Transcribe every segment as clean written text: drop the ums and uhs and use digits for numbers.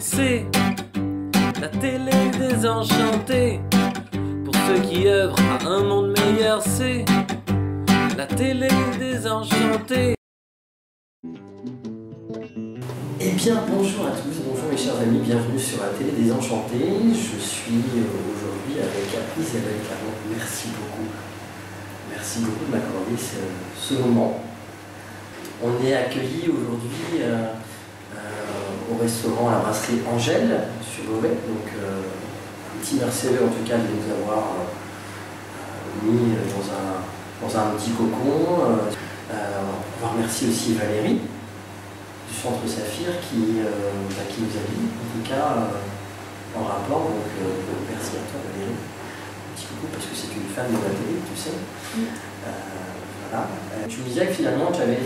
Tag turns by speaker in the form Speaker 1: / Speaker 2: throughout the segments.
Speaker 1: C'est la télé désenchantée. Pour ceux qui œuvrent à un monde meilleur, c'est la télé désenchantée.
Speaker 2: Eh bien, bonjour à tous, bonjour mes chers amis, bienvenue sur la télé désenchantée. Je suis aujourd'hui avec Isabelle Caron. Merci beaucoup de m'accorder ce moment. On est accueillis aujourd'hui au restaurant à la brasserie Angèle sur Beauvais. Donc, un petit merci à eux en tout cas de nous avoir mis dans un petit cocon. On va remercier aussi Valérie du Centre Saphir qui nous a dit, en tout cas en rapport. Donc, merci à toi Valérie. Un petit coucou parce que c'est une fan de la télé, tu sais. Voilà. Tu me disais que finalement tu avais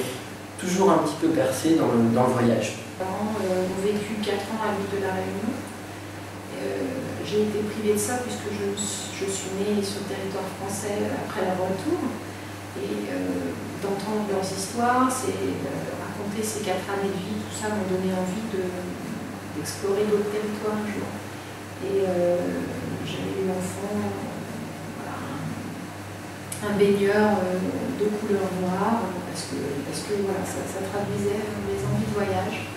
Speaker 2: toujours un petit peu percé dans le voyage.
Speaker 3: Mes parents ont vécu 4 ans à l'île de la Réunion. J'ai été privée de ça puisque je suis née sur le territoire français après la retour. Et d'entendre leurs histoires, raconter ces 4 années de vie, tout ça m'a donné envie d'explorer d'autres territoires un jour. Et j'avais eu enfant un baigneur de couleur noire parce que voilà, ça traduisait mes envies de voyage.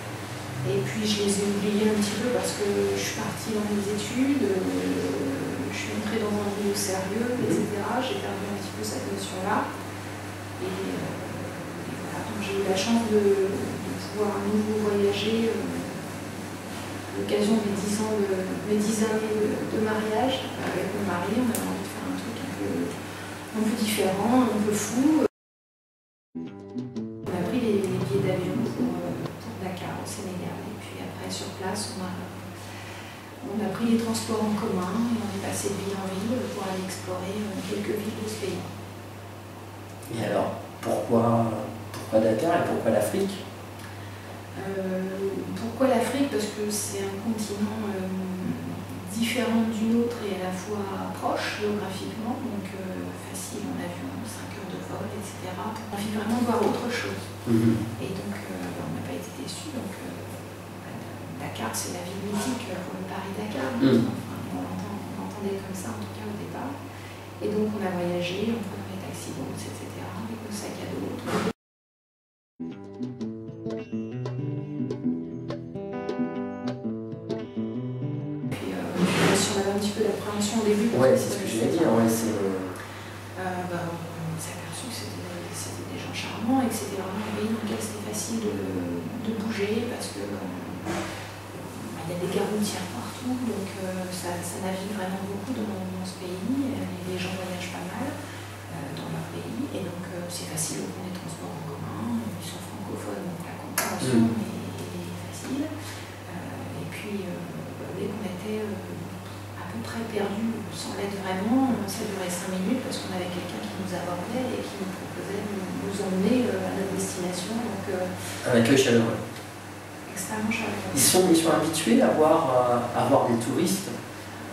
Speaker 3: Et puis je les ai oubliés un petit peu parce que je suis partie dans mes études, je suis entrée dans un milieu sérieux, etc. J'ai perdu un petit peu cette notion-là. Et voilà, donc j'ai eu la chance de pouvoir à nouveau voyager à l'occasion des 10 années de mariage avec mon mari. On avait envie de faire un truc un peu différent, un peu fou. On a pris les billets d'avion pour Dakar, au Sénégal. Et puis après, sur place, on a pris les transports en commun et on est passé de ville en ville pour aller explorer quelques villes de ce pays.
Speaker 2: Et alors, pourquoi Dakar et pourquoi l'Afrique?
Speaker 3: Pourquoi l'Afrique? Parce que c'est un continent différent du nôtre et à la fois proche géographiquement, donc facile en avion, 5 heures de vol, etc. On a envie vraiment de voir autre chose. Et donc on n'a pas été déçus. Donc Dakar, c'est la ville mythique pour le Paris-Dakar. Enfin, on l'entendait comme ça en tout cas au départ. Et donc on a voyagé, on prenait des taxis boats, etc. avec nos sacs à dos. Un petit peu d'appréhension au début.
Speaker 2: Ouais, c'est ce que je voulais dire. Ouais, on s'est
Speaker 3: aperçu que c'était des gens charmants et que c'était vraiment un pays dans lequel c'était facile de bouger parce que y a des gares routières partout, donc ça navigue vraiment beaucoup dans ce pays. Les gens voyagent pas mal dans leur pays et donc c'est facile au prendre des transports en commun. Ils sont francophones, donc la compréhension est facile. Et puis dès qu'on était très perdu, sans l'être vraiment, ça durait 5 minutes parce qu'on avait quelqu'un qui nous abordait et qui nous proposait de nous emmener à notre destination. Donc,
Speaker 2: un accueil chaleureux.
Speaker 3: Extrêmement chaleureux.
Speaker 2: Ils sont habitués à voir des touristes,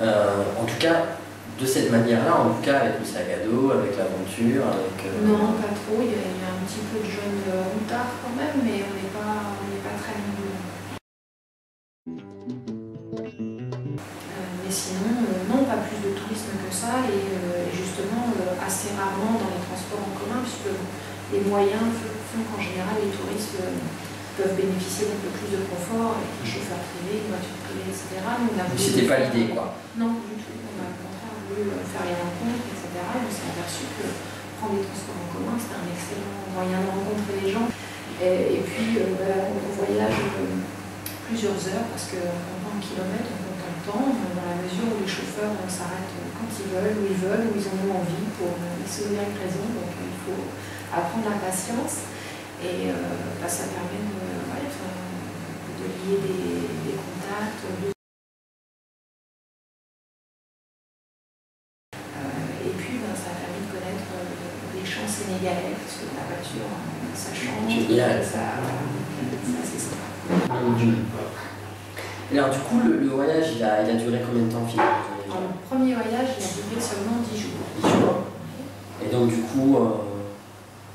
Speaker 2: en tout cas de cette manière-là, en tout cas avec le sac à dos, avec l'aventure, avec...
Speaker 3: Non, pas trop, il y a un petit peu de jeunes routards quand même, mais on n'est pas très nombreux. Mais sinon, non, pas plus de tourisme que ça, et justement assez rarement dans les transports en commun, puisque les moyens font qu'en général les touristes peuvent bénéficier d'un peu plus de confort avec un chauffeur privé, une voiture privée, etc.
Speaker 2: C'était pas l'idée, quoi.
Speaker 3: Non, du tout. On a au contraire voulu faire les rencontres, etc. Et on s'est aperçu que prendre les transports en commun, c'était un excellent moyen de rencontrer les gens. Et puis, on voyage plusieurs heures, parce qu'on compte en kilomètres, on compte en temps, dans la mesure où les chauffeurs s'arrêtent quand ils veulent, où ils en ont envie, pour X ou Y raison. Donc il faut apprendre la patience et ça permet de lier des contacts. Et puis ça a permis de connaître les chants sénégalais, parce que la voiture, ça chante, c'est sympa.
Speaker 2: Et alors du coup, le voyage, il a duré combien de temps finalement?
Speaker 3: Le premier voyage, il a duré seulement 10 jours.
Speaker 2: 10 jours. Et donc du coup,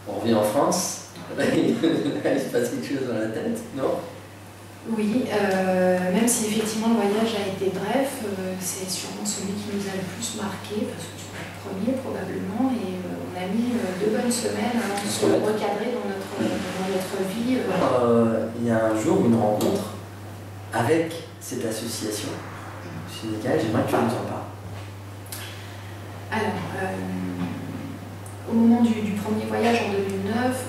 Speaker 2: on revient en France. Il se passe quelque chose dans la tête, non?
Speaker 3: Oui, même si effectivement le voyage a été bref, c'est sûrement celui qui nous a le plus marqué, parce que c'était le premier probablement, et on a mis 2 bonnes semaines avant de se recadrer dans notre vie.
Speaker 2: Il y a un jour une rencontre avec cette association du Sénégal, j'aimerais que tu nous en parles.
Speaker 3: Alors, au moment du premier voyage en 2009,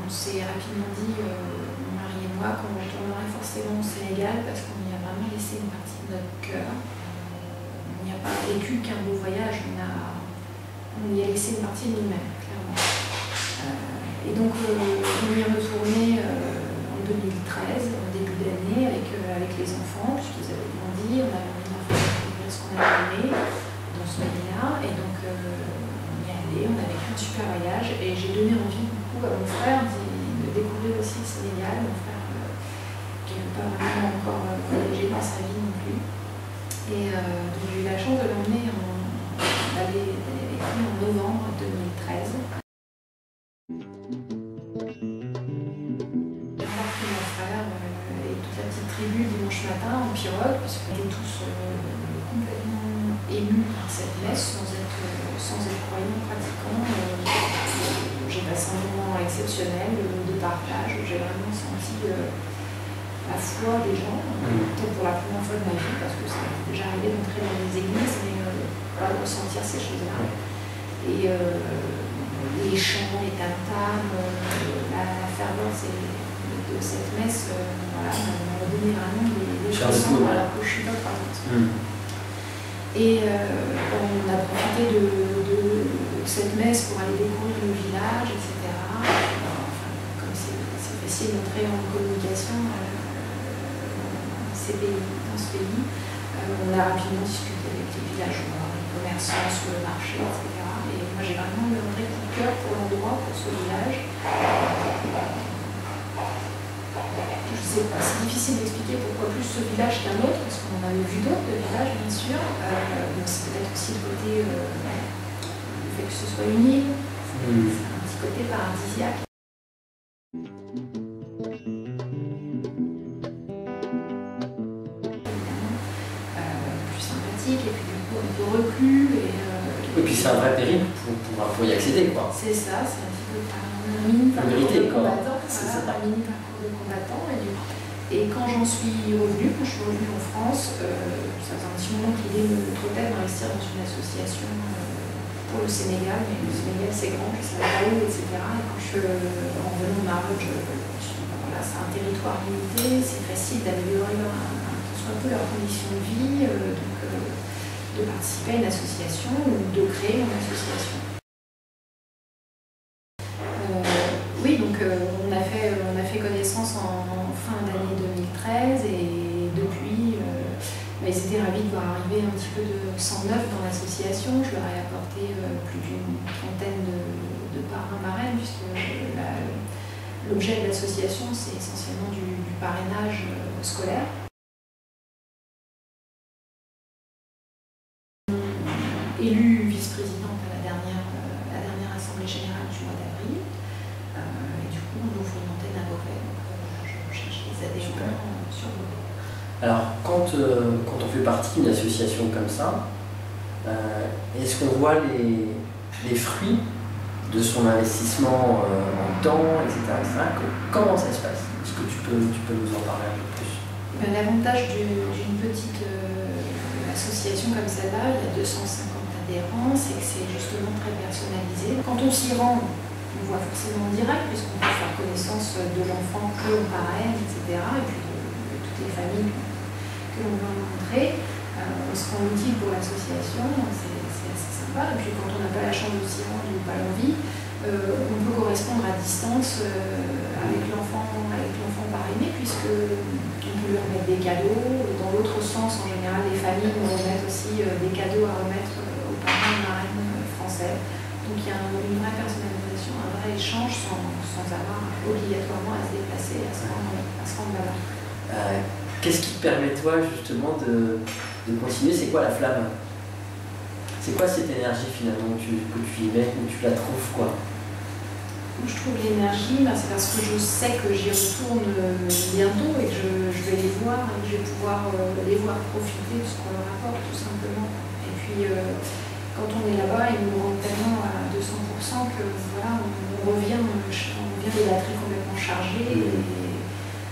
Speaker 3: on s'est rapidement dit, mon mari et moi, qu'on retournerait forcément au Sénégal parce qu'on y a vraiment laissé une partie de notre cœur. On n'y a pas vécu qu'un beau voyage, on y a laissé une partie de nous-mêmes, clairement. Et donc, on y est retourné en 2013, au début d'année, avec les enfants, puisqu'ils avaient grandi, on avait envie d'en faire découvrir ce qu'on avait aimé dans ce pays-là. Et donc, on y est allé, on a vécu un super voyage, et j'ai donné envie beaucoup à mon frère de découvrir aussi le Sénégal. Mon frère qui n'a pas vraiment encore voyagé dans sa vie non plus. Et donc j'ai eu la chance de l'emmener d'aller avec lui en novembre 2013. J'ai embarqué mon frère et toute la petite tribu dimanche matin en pirogue, parce qu'on était tous complètement émus par cette messe sans être croyants, pratiquants. J'ai passé un moment exceptionnel de partage, j'ai vraiment senti la foi des gens, peut-être pour la première fois de ma vie, parce que ça m'est déjà arrivé d'entrer dans des églises, mais pas de ressentir ces choses-là. Et les chants, les tam-tams, la ferveur de cette messe, voilà, m'a donné vraiment des frissons alors que je suis pas croyante. Et on a profité de cette messe pour aller découvrir le village, etc. Enfin, comme c'est facile d'entrer en communication dans ce pays, on a rapidement discuté avec les villageois, les commerçants sur le marché, etc. Et moi j'ai vraiment eu un vrai coup de cœur pour l'endroit, pour ce village. Je sais pas, c'est difficile d'expliquer pourquoi plus ce village qu'un autre, parce qu'on en avait vu d'autres de villages bien sûr. Donc c'est peut-être aussi le côté, le fait que ce soit une île, c'est un petit côté paradisiaque. Plus sympathique et puis du coup un peu reclus.
Speaker 2: Et puis c'est un vrai périple pour y accéder, quoi.
Speaker 3: C'est ça, c'est un petit peu un mini parcours de combattant. Un mini parcours de combattant. Et quand j'en suis revenue, quand je suis revenue en France, ça faisait un petit moment que l'idée me trottait d'investir dans une association pour le Sénégal, mais le Sénégal c'est grand, je ne savais pas où, etc. Et quand je suis en revenant au Maroc, je me suis dit, voilà, c'est un territoire limité, c'est facile d'améliorer un peu leurs conditions de vie, donc de participer à une association ou de créer une association. Oui, donc on a fait connaissance en fin d'année 2013 et depuis, ils étaient ravis de voir arriver un petit peu de sang neuf dans l'association. Je leur ai apporté plus d'une trentaine de parrains-marraines, puisque l'objet de l'association, c'est essentiellement du parrainage scolaire. Élue vice-présidente à la dernière assemblée générale du mois d'avril. Et du coup, on ouvre une antenne à Beauvais. Donc, je cherche des adhérents sur Beauvais.
Speaker 2: Alors, quand on fait partie d'une association comme ça, est-ce qu'on voit les fruits de son investissement en temps, etc. Comment ça se passe? Est-ce que tu peux nous en parler un peu plus?
Speaker 3: L'avantage d'une petite association comme celle-là, il y a 250 adhérents, c'est que c'est justement très personnalisé. Quand on s'y rend, on voit forcément en direct, puisqu'on peut faire connaissance de l'enfant que l'on parraine, etc. Et puis de toutes les familles que l'on veut rencontrer. On se rend utile pour l'association, c'est assez sympa. Et puis quand on n'a pas la chance de s'y rendre ou pas l'envie, on peut correspondre à distance avec l'enfant parrainé, puisqu'on peut lui remettre des cadeaux. Dans l'autre sens, en général, les familles nous remettent aussi des cadeaux à remettre aux parrains et marraines français. Donc il y a une vraie personnalisation, un vrai échange sans avoir obligatoirement à se déplacer, à se rendre là-bas.
Speaker 2: Qu'est-ce qui te permet toi justement de continuer? C'est quoi la flamme? C'est quoi cette énergie finalement que tu y mets, où tu la trouves quoi?
Speaker 3: Où je trouve l'énergie, c'est parce que je sais que j'y retourne bientôt et que je vais pouvoir les voir profiter de ce qu'on leur apporte, tout simplement. Et puis, quand on est là-bas, ils nous rendent tellement à 200% que voilà, on revient des batteries complètement chargées. Et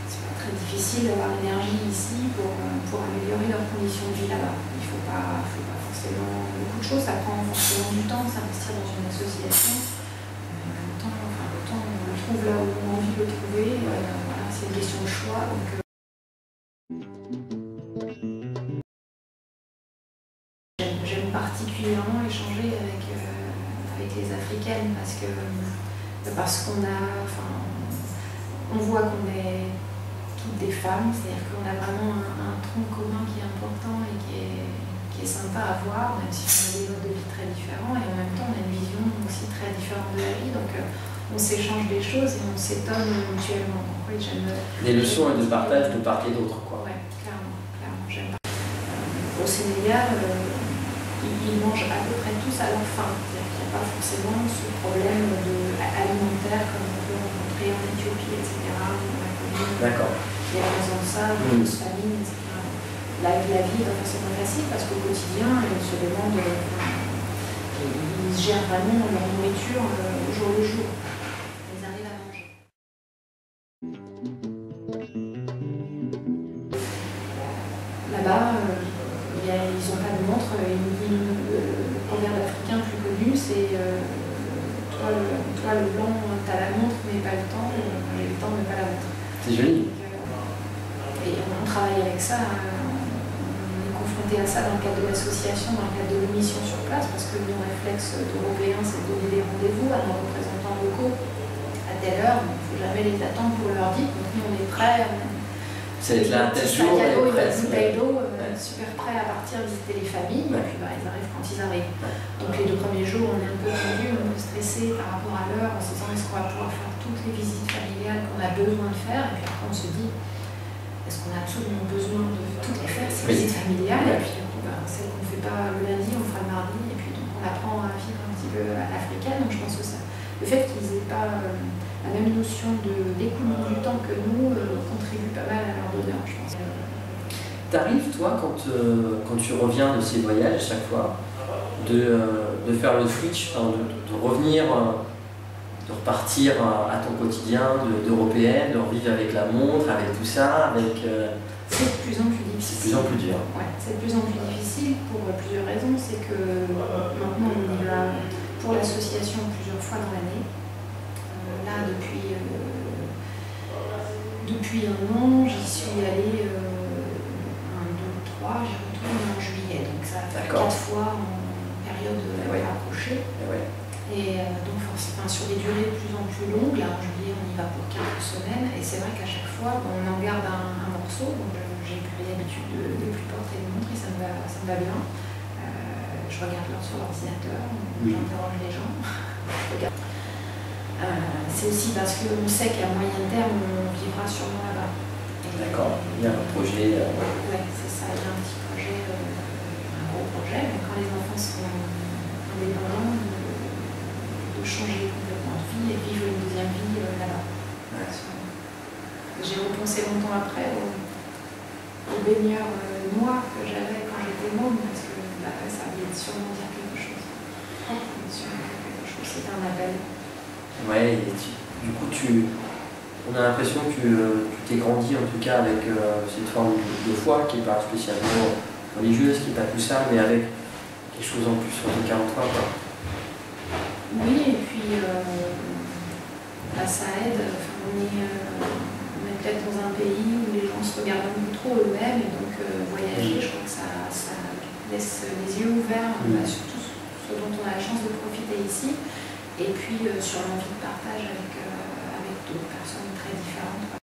Speaker 3: c'est pas très difficile d'avoir l'énergie ici pour améliorer leurs conditions de vie là-bas. Il faut pas forcément beaucoup de choses, ça prend forcément du temps, s'investir dans une association. Le temps, on le trouve là où on a envie de le trouver. Voilà, c'est une question de choix. Donc, j'aime particulièrement échanger avec les Africaines parce qu'on on voit qu'on est toutes des femmes, c'est-à-dire qu'on a vraiment un tronc commun qui est important et qui est sympa à voir, même si on a des modes de vie très différents, et en même temps on a une vision aussi très différente de la vie, donc on s'échange des choses et on s'étonne mutuellement. Donc, oui,
Speaker 2: des leçons et de partage de part et d'autre, quoi.
Speaker 3: Oui, clairement, j'aime. Au Sénégal, ils mangent à peu près tous à leur faim, c'est-à-dire qu'il n'y a pas forcément ce problème alimentaire comme on peut rencontrer en Éthiopie, etc.
Speaker 2: D'accord.
Speaker 3: Il y a raison de ça, de famine, etc. La vie n'est pas forcément facile parce qu'au quotidien, ils se demandent, ils gèrent vraiment leur nourriture au jour le jour. Ils arrivent à manger. Là-bas, ils n'ont pas de montre. Le proverbe africain plus connu, c'est toi le blanc, t'as la montre mais pas le temps, j'ai le temps mais pas la montre.
Speaker 2: C'est joli.
Speaker 3: Et on travaille avec ça, on est confronté à ça dans le cadre de l'association, dans le cadre de l'émission sur place, parce que nos réflexes d'Européens, c'est de donner des rendez-vous à nos représentants locaux à telle heure, il ne faut jamais les attendre pour leur dire, donc nous on est prêts.
Speaker 2: C'est être là tel jour,
Speaker 3: une bouteille d'eau, super prêts à partir visiter les familles, et puis ils arrivent quand ils arrivent. Donc les 2 premiers jours, on est un peu tendu, un peu stressé par rapport à l'heure, en se disant est-ce qu'on va pouvoir faire toutes les visites familiales qu'on a besoin de faire, et puis après on se dit est-ce qu'on a absolument besoin de toutes les faire, ces visites familiales, et puis celles qu'on ne fait pas le lundi, on fera le mardi, et puis donc on apprend à vivre un petit peu à l'africaine. Donc je pense que ça, le fait qu'ils n'aient pas la même notion d'écoulement du temps que nous contribue pas mal à leur bonheur, je pense.
Speaker 2: T'arrives, toi, quand tu reviens de ces voyages, à chaque fois, de faire le switch, de revenir, de repartir à ton quotidien d'européenne, de revivre avec la montre, avec tout ça, avec...
Speaker 3: C'est de plus en plus difficile.
Speaker 2: C'est de plus en plus dur.
Speaker 3: Ouais, c'est de plus en plus difficile pour plusieurs raisons. C'est que maintenant on y va pour l'association plusieurs fois dans l'année. Là, depuis 1 an, j'y suis allée 1, 2, 3, j'y retourne en juillet. Donc ça fait 4 fois en période rapprochée. Et donc forcément sur des durées de plus en plus longues. Là, en juillet, on y va pour 4 semaines. Et c'est vrai qu'à chaque fois, on en garde un morceau. Donc j'ai pris l'habitude de plus porter une montre et ça me va bien. Je regarde l'heure sur l'ordinateur, j'interroge les gens. C'est aussi parce qu'on sait qu'à moyen terme, on vivra sûrement là-bas.
Speaker 2: D'accord, il y a un projet.
Speaker 3: Oui, c'est ça, il y a un petit projet, un gros projet. Mais quand les enfants seront indépendants, de changer complètement de vie et vivre une deuxième vie là-bas. J'ai repensé longtemps après aux baigneurs noirs que j'avais quand j'étais môme, parce que ça allait sûrement dire quelque chose. C'est un appel.
Speaker 2: Ouais, et du coup, on a l'impression que tu t'es grandi en tout cas avec cette forme de foi qui n'est pas spécialement religieuse, qui n'est pas tout ça, mais avec quelque chose en plus sur le 43. Quoi.
Speaker 3: Oui, et puis ça aide. On est peut-être dans un pays où les gens se regardent un peu trop eux-mêmes, et donc voyager, je crois que ça laisse les yeux ouverts sur tout ce dont on a la chance de profiter ici. Et puis sur l'envie de partage avec d'autres personnes très différentes.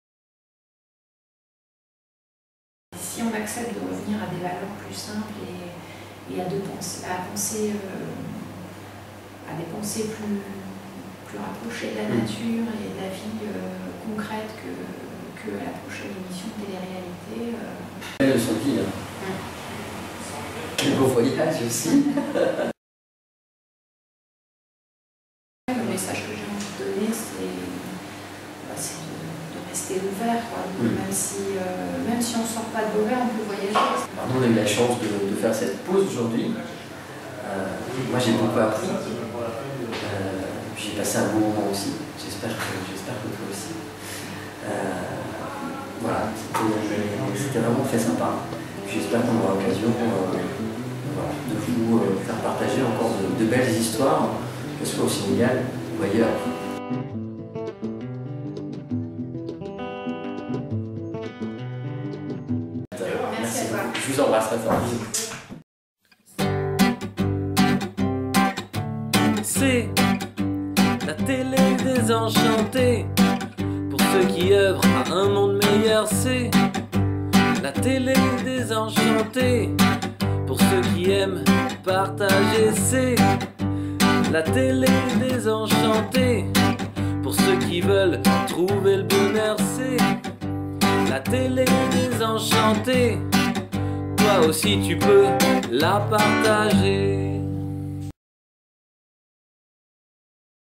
Speaker 3: Si on accepte de revenir à des valeurs plus simples et à des pensées plus rapprochées de la nature et de la vie concrète que à la prochaine émission de télé-réalité.
Speaker 2: Belle leçon de vie. Quel beau voyage aussi.
Speaker 3: Le message que j'ai envie de donner, c'est de rester ouvert quoi. Donc, même si on ne sort pas de Beauvais, on peut voyager.
Speaker 2: Alors, nous, on a eu la chance de faire cette pause aujourd'hui. Moi, j'ai beaucoup appris. J'ai passé un bon moment aussi. J'espère que toi aussi. Voilà, c'était vraiment très sympa. J'espère qu'on aura l'occasion de vous faire partager encore de belles histoires, que ce soit au Sénégal ou ailleurs.
Speaker 3: Merci à toi.
Speaker 2: Je vous embrasse très fort.
Speaker 1: C'est la télé désenchantée. Pour ceux qui œuvrent à un monde meilleur, c'est la télé désenchantée. Pour ceux qui aiment partager, c'est la télé désenchantée. Pour ceux qui veulent trouver le bonheur, c'est la télé désenchantée. Toi aussi tu peux la partager.